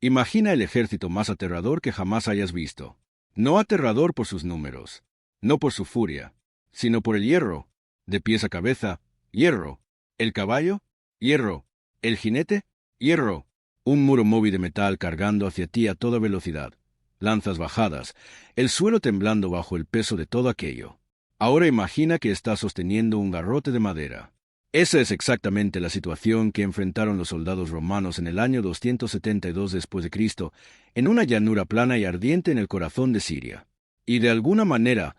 Imagina el ejército más aterrador que jamás hayas visto. No aterrador por sus números, no por su furia, sino por el hierro, de pies a cabeza, hierro. El caballo, hierro. El jinete, hierro. Un muro móvil de metal cargando hacia ti a toda velocidad. Lanzas bajadas, el suelo temblando bajo el peso de todo aquello. Ahora imagina que estás sosteniendo un garrote de madera. Esa es exactamente la situación que enfrentaron los soldados romanos en el año 272 después de Cristo, en una llanura plana y ardiente en el corazón de Siria. Y de alguna manera,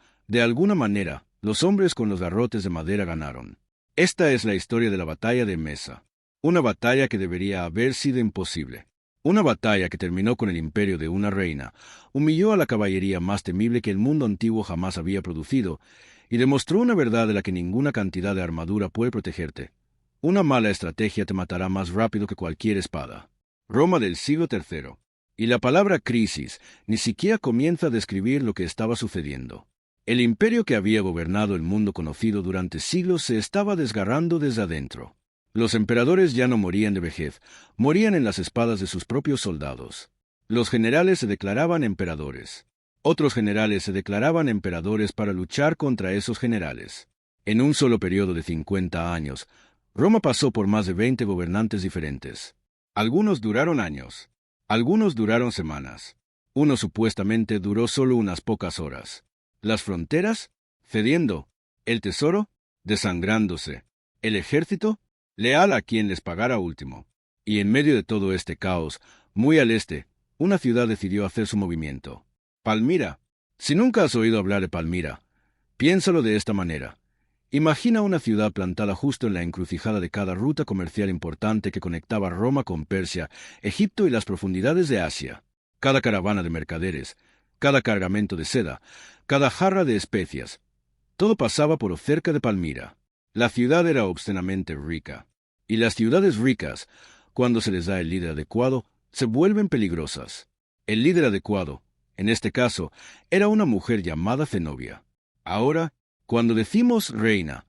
los hombres con los garrotes de madera ganaron. Esta es la historia de la batalla de Mesa. Una batalla que debería haber sido imposible. Una batalla que terminó con el imperio de una reina, humilló a la caballería más temible que el mundo antiguo jamás había producido, y demostró una verdad de la que ninguna cantidad de armadura puede protegerte. Una mala estrategia te matará más rápido que cualquier espada. Roma del siglo III. Y la palabra crisis ni siquiera comienza a describir lo que estaba sucediendo. El imperio que había gobernado el mundo conocido durante siglos se estaba desgarrando desde adentro. Los emperadores ya no morían de vejez, morían en las espadas de sus propios soldados. Los generales se declaraban emperadores. Otros generales se declaraban emperadores para luchar contra esos generales. En un solo periodo de 50 años, Roma pasó por más de 20 gobernantes diferentes. Algunos duraron años, algunos duraron semanas. Uno supuestamente duró solo unas pocas horas. Las fronteras, cediendo. El tesoro, desangrándose. El ejército, leal a quien les pagara último. Y en medio de todo este caos, muy al este, una ciudad decidió hacer su movimiento. Palmira. Si nunca has oído hablar de Palmira, piénsalo de esta manera. Imagina una ciudad plantada justo en la encrucijada de cada ruta comercial importante que conectaba Roma con Persia, Egipto y las profundidades de Asia. Cada caravana de mercaderes, cada cargamento de seda, cada jarra de especias, todo pasaba por o cerca de Palmira. La ciudad era obscenamente rica. Y las ciudades ricas, cuando se les da el líder adecuado, se vuelven peligrosas. El líder adecuado, en este caso, era una mujer llamada Zenobia. Ahora, cuando decimos reina,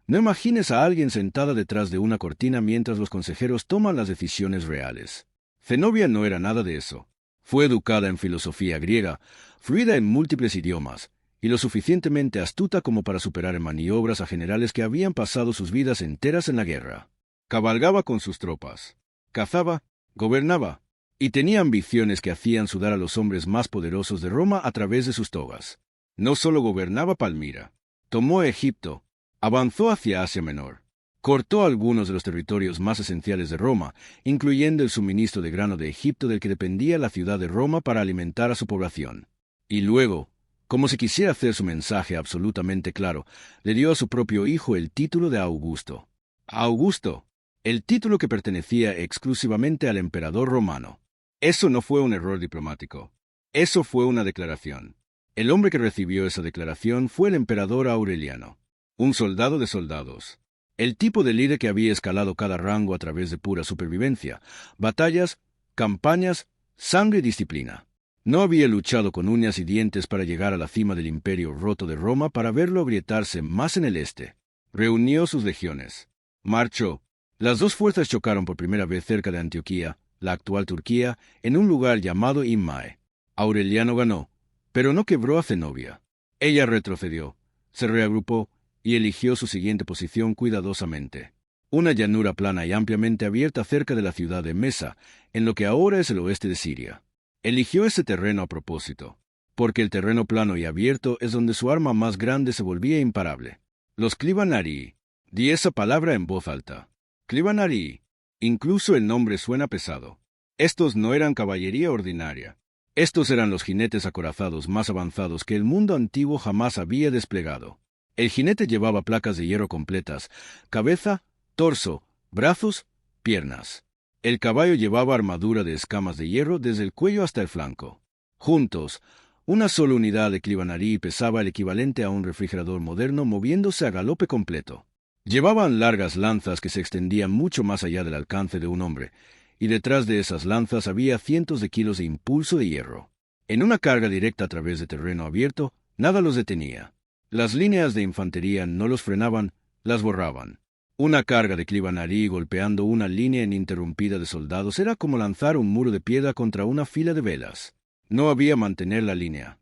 no imagines a alguien sentada detrás de una cortina mientras los consejeros toman las decisiones reales. Zenobia no era nada de eso. Fue educada en filosofía griega, fluida en múltiples idiomas, y lo suficientemente astuta como para superar en maniobras a generales que habían pasado sus vidas enteras en la guerra. Cabalgaba con sus tropas, cazaba, gobernaba, y tenía ambiciones que hacían sudar a los hombres más poderosos de Roma a través de sus togas. No solo gobernaba Palmira, tomó Egipto, avanzó hacia Asia Menor, cortó algunos de los territorios más esenciales de Roma, incluyendo el suministro de grano de Egipto del que dependía la ciudad de Roma para alimentar a su población. Y luego, como si quisiera hacer su mensaje absolutamente claro, le dio a su propio hijo el título de Augusto. Augusto, el título que pertenecía exclusivamente al emperador romano. Eso no fue un error diplomático. Eso fue una declaración. El hombre que recibió esa declaración fue el emperador Aureliano, un soldado de soldados. El tipo de líder que había escalado cada rango a través de pura supervivencia, batallas, campañas, sangre y disciplina. No había luchado con uñas y dientes para llegar a la cima del imperio roto de Roma para verlo agrietarse más en el este. Reunió sus legiones. Marchó. Las dos fuerzas chocaron por primera vez cerca de Antioquía, la actual Turquía, en un lugar llamado Immae. Aureliano ganó, pero no quebró a Zenobia. Ella retrocedió, se reagrupó y eligió su siguiente posición cuidadosamente. Una llanura plana y ampliamente abierta cerca de la ciudad de Mesa, en lo que ahora es el oeste de Siria. Eligió ese terreno a propósito, porque el terreno plano y abierto es donde su arma más grande se volvía imparable. Los Clivanarii. Di esa palabra en voz alta. Clivanarii. Incluso el nombre suena pesado. Estos no eran caballería ordinaria. Estos eran los jinetes acorazados más avanzados que el mundo antiguo jamás había desplegado. El jinete llevaba placas de hierro completas, cabeza, torso, brazos, piernas. El caballo llevaba armadura de escamas de hierro desde el cuello hasta el flanco. Juntos, una sola unidad de Clivanarii pesaba el equivalente a un refrigerador moderno moviéndose a galope completo. Llevaban largas lanzas que se extendían mucho más allá del alcance de un hombre, y detrás de esas lanzas había cientos de kilos de impulso de hierro. En una carga directa a través de terreno abierto, nada los detenía. Las líneas de infantería no los frenaban, las borraban. Una carga de Clivanarí golpeando una línea ininterrumpida de soldados era como lanzar un muro de piedra contra una fila de velas. No había mantener la línea.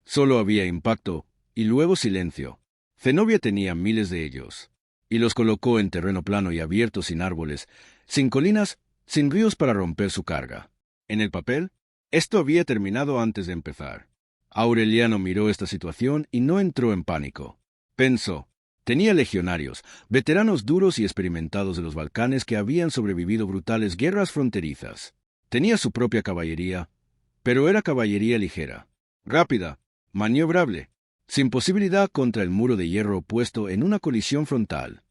Solo había impacto, y luego silencio. Zenobia tenía miles de ellos, y los colocó en terreno plano y abierto sin árboles, sin colinas, sin ríos para romper su carga. En el papel, esto había terminado antes de empezar. Aureliano miró esta situación y no entró en pánico. Pensó. Tenía legionarios, veteranos duros y experimentados de los Balcanes que habían sobrevivido brutales guerras fronterizas. Tenía su propia caballería, pero era caballería ligera, rápida, maniobrable, sin posibilidad contra el muro de hierro opuesto en una colisión frontal.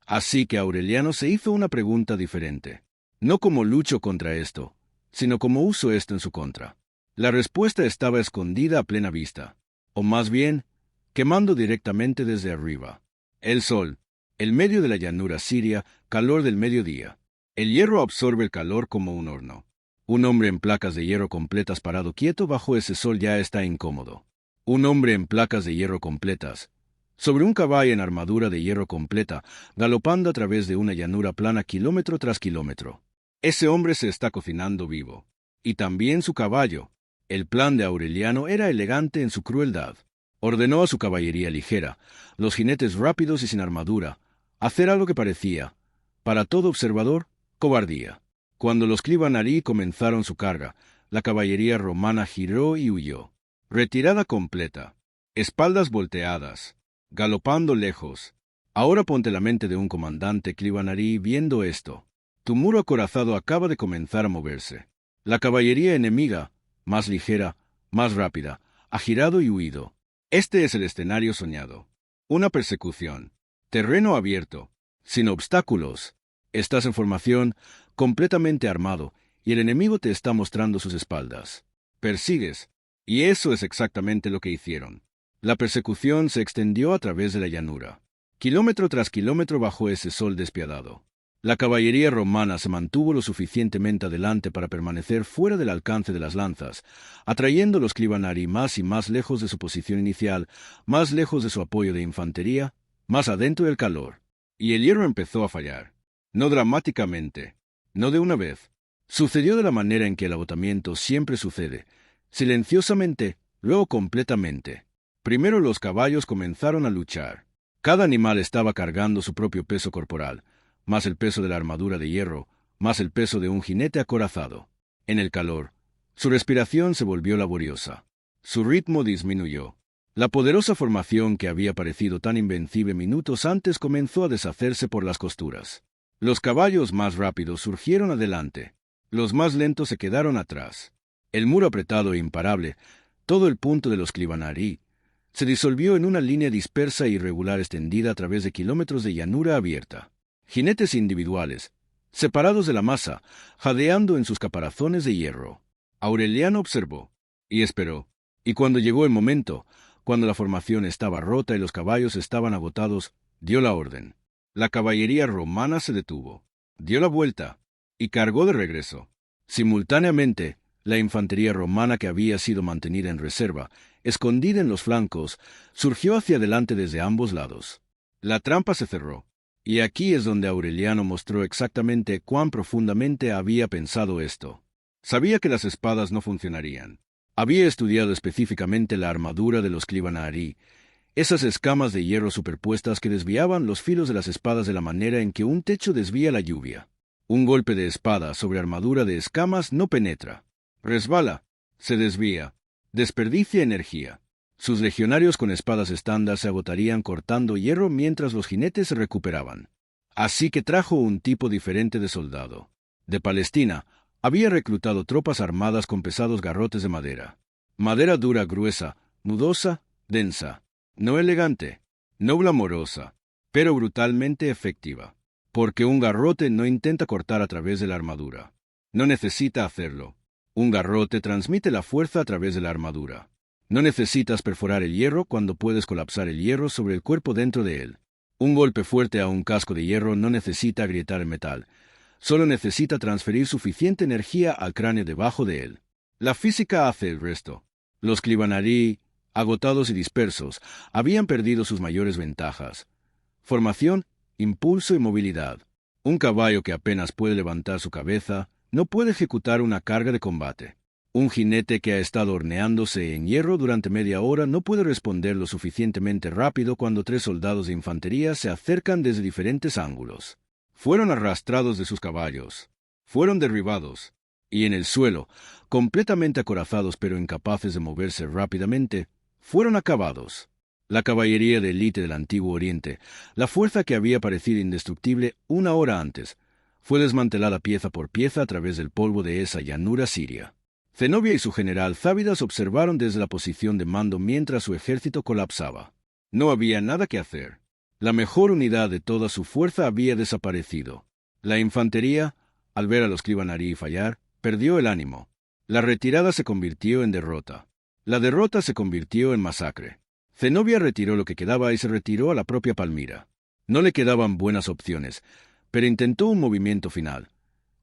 Así que Aureliano se hizo una pregunta diferente. No cómo lucho contra esto, sino cómo uso esto en su contra. La respuesta estaba escondida a plena vista, o más bien, quemando directamente desde arriba. El sol, el medio de la llanura siria, calor del mediodía. El hierro absorbe el calor como un horno. Un hombre en placas de hierro completas parado quieto bajo ese sol ya está incómodo. Un hombre en placas de hierro completas, sobre un caballo en armadura de hierro completa, galopando a través de una llanura plana kilómetro tras kilómetro. Ese hombre se está cocinando vivo. Y también su caballo. El plan de Aureliano era elegante en su crueldad. Ordenó a su caballería ligera, los jinetes rápidos y sin armadura, hacer algo que parecía, para todo observador, cobardía. Cuando los Clivanarí comenzaron su carga, la caballería romana giró y huyó. Retirada completa, espaldas volteadas, galopando lejos. Ahora ponte la mente de un comandante Clivanarí viendo esto. Tu muro acorazado acaba de comenzar a moverse. La caballería enemiga, más ligera, más rápida, ha girado y huido. Este es el escenario soñado. Una persecución. Terreno abierto, sin obstáculos. Estás en formación, completamente armado, y el enemigo te está mostrando sus espaldas. Persigues, y eso es exactamente lo que hicieron. La persecución se extendió a través de la llanura, kilómetro tras kilómetro bajo ese sol despiadado. La caballería romana se mantuvo lo suficientemente adelante para permanecer fuera del alcance de las lanzas, atrayendo los Clivanarí más y más lejos de su posición inicial, más lejos de su apoyo de infantería, más adentro del calor. Y el hierro empezó a fallar. No dramáticamente, no de una vez. Sucedió de la manera en que el agotamiento siempre sucede, silenciosamente, luego completamente. Primero los caballos comenzaron a luchar. Cada animal estaba cargando su propio peso corporal, más el peso de la armadura de hierro, más el peso de un jinete acorazado. En el calor, su respiración se volvió laboriosa. Su ritmo disminuyó. La poderosa formación que había parecido tan invencible minutos antes comenzó a deshacerse por las costuras. Los caballos más rápidos surgieron adelante. Los más lentos se quedaron atrás. El muro apretado e imparable, todo el punto de los Clivanarí, se disolvió en una línea dispersa e irregular extendida a través de kilómetros de llanura abierta. Jinetes individuales, separados de la masa, jadeando en sus caparazones de hierro. Aureliano observó y esperó, y cuando llegó el momento, cuando la formación estaba rota y los caballos estaban agotados, dio la orden. La caballería romana se detuvo, dio la vuelta y cargó de regreso. Simultáneamente, la infantería romana que había sido mantenida en reserva, escondida en los flancos, surgió hacia adelante desde ambos lados. La trampa se cerró. Y aquí es donde Aureliano mostró exactamente cuán profundamente había pensado esto. Sabía que las espadas no funcionarían. Había estudiado específicamente la armadura de los Clivanarí, esas escamas de hierro superpuestas que desviaban los filos de las espadas de la manera en que un techo desvía la lluvia. Un golpe de espada sobre armadura de escamas no penetra. Resbala, se desvía, desperdicia energía. Sus legionarios con espadas estándar se agotarían cortando hierro mientras los jinetes se recuperaban. Así que trajo un tipo diferente de soldado. De Palestina, había reclutado tropas armadas con pesados garrotes de madera. Madera dura, gruesa, nudosa, densa. No elegante, no glamorosa, pero brutalmente efectiva. Porque un garrote no intenta cortar a través de la armadura. No necesita hacerlo. Un garrote transmite la fuerza a través de la armadura. No necesitas perforar el hierro cuando puedes colapsar el hierro sobre el cuerpo dentro de él. Un golpe fuerte a un casco de hierro no necesita agrietar el metal. Solo necesita transferir suficiente energía al cráneo debajo de él. La física hace el resto. Los Clivanarí, agotados y dispersos, habían perdido sus mayores ventajas: formación impulso y movilidad. Un caballo que apenas puede levantar su cabeza no puede ejecutar una carga de combate. Un jinete que ha estado horneándose en hierro durante media hora no puede responder lo suficientemente rápido cuando 3 soldados de infantería se acercan desde diferentes ángulos. Fueron arrastrados de sus caballos. Fueron derribados. Y en el suelo, completamente acorazados pero incapaces de moverse rápidamente, fueron acabados. La caballería de élite del Antiguo Oriente, la fuerza que había parecido indestructible una hora antes, fue desmantelada pieza por pieza a través del polvo de esa llanura siria. Zenobia y su general Závidas observaron desde la posición de mando mientras su ejército colapsaba. No había nada que hacer. La mejor unidad de toda su fuerza había desaparecido. La infantería, al ver a los Clivanari fallar, perdió el ánimo. La retirada se convirtió en derrota. La derrota se convirtió en masacre. Zenobia retiró lo que quedaba y se retiró a la propia Palmira. No le quedaban buenas opciones, pero intentó un movimiento final,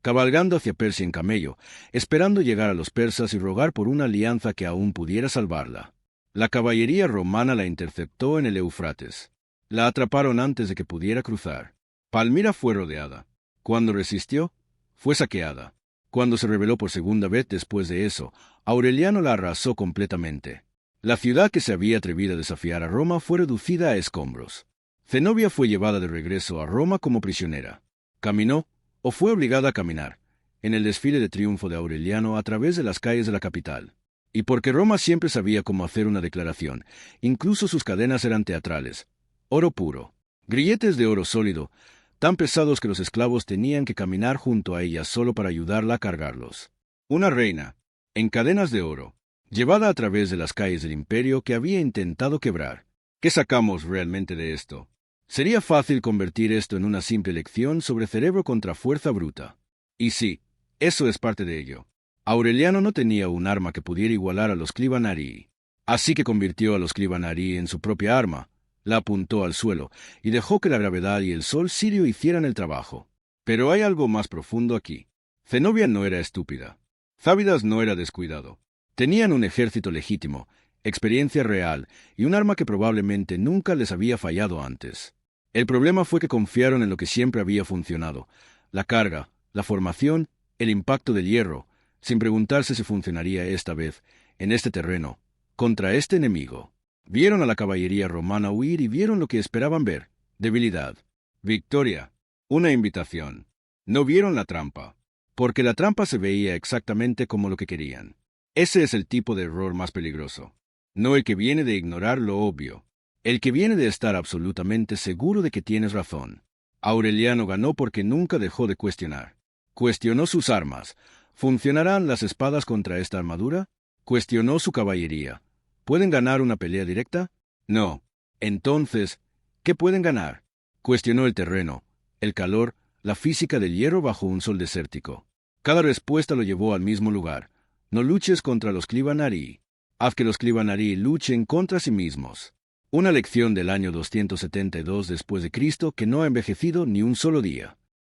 cabalgando hacia Persia en camello, esperando llegar a los persas y rogar por una alianza que aún pudiera salvarla. La caballería romana la interceptó en el Éufrates. La atraparon antes de que pudiera cruzar. Palmira fue rodeada. Cuando resistió, fue saqueada. Cuando se rebeló por segunda vez después de eso, Aureliano la arrasó completamente. La ciudad que se había atrevido a desafiar a Roma fue reducida a escombros. Zenobia fue llevada de regreso a Roma como prisionera. Caminó, o fue obligada a caminar, en el desfile de triunfo de Aureliano a través de las calles de la capital. Y porque Roma siempre sabía cómo hacer una declaración, incluso sus cadenas eran teatrales. Oro puro. Grilletes de oro sólido, tan pesados que los esclavos tenían que caminar junto a ella solo para ayudarla a cargarlos. Una reina, en cadenas de oro, llevada a través de las calles del imperio que había intentado quebrar. ¿Qué sacamos realmente de esto? Sería fácil convertir esto en una simple lección sobre cerebro contra fuerza bruta. Y sí, eso es parte de ello. Aureliano no tenía un arma que pudiera igualar a los Clivanari. Así que convirtió a los Clivanari en su propia arma, la apuntó al suelo y dejó que la gravedad y el sol sirio hicieran el trabajo. Pero hay algo más profundo aquí. Zenobia no era estúpida. Závidas no era descuidado. Tenían un ejército legítimo, experiencia real y un arma que probablemente nunca les había fallado antes. El problema fue que confiaron en lo que siempre había funcionado: la carga, la formación, el impacto del hierro, sin preguntarse si funcionaría esta vez, en este terreno, contra este enemigo. Vieron a la caballería romana huir y vieron lo que esperaban ver: debilidad. Victoria. Una invitación. No vieron la trampa, porque la trampa se veía exactamente como lo que querían. Ese es el tipo de error más peligroso. No el que viene de ignorar lo obvio. El que viene de estar absolutamente seguro de que tienes razón. Aureliano ganó porque nunca dejó de cuestionar. Cuestionó sus armas. ¿Funcionarán las espadas contra esta armadura? Cuestionó su caballería. ¿Pueden ganar una pelea directa? No. Entonces, ¿qué pueden ganar? Cuestionó el terreno, el calor, la física del hierro bajo un sol desértico. Cada respuesta lo llevó al mismo lugar. No luches contra los Clivanari. Haz que los Clivanari luchen contra sí mismos. Una lección del año 272 después de Cristo que no ha envejecido ni un solo día.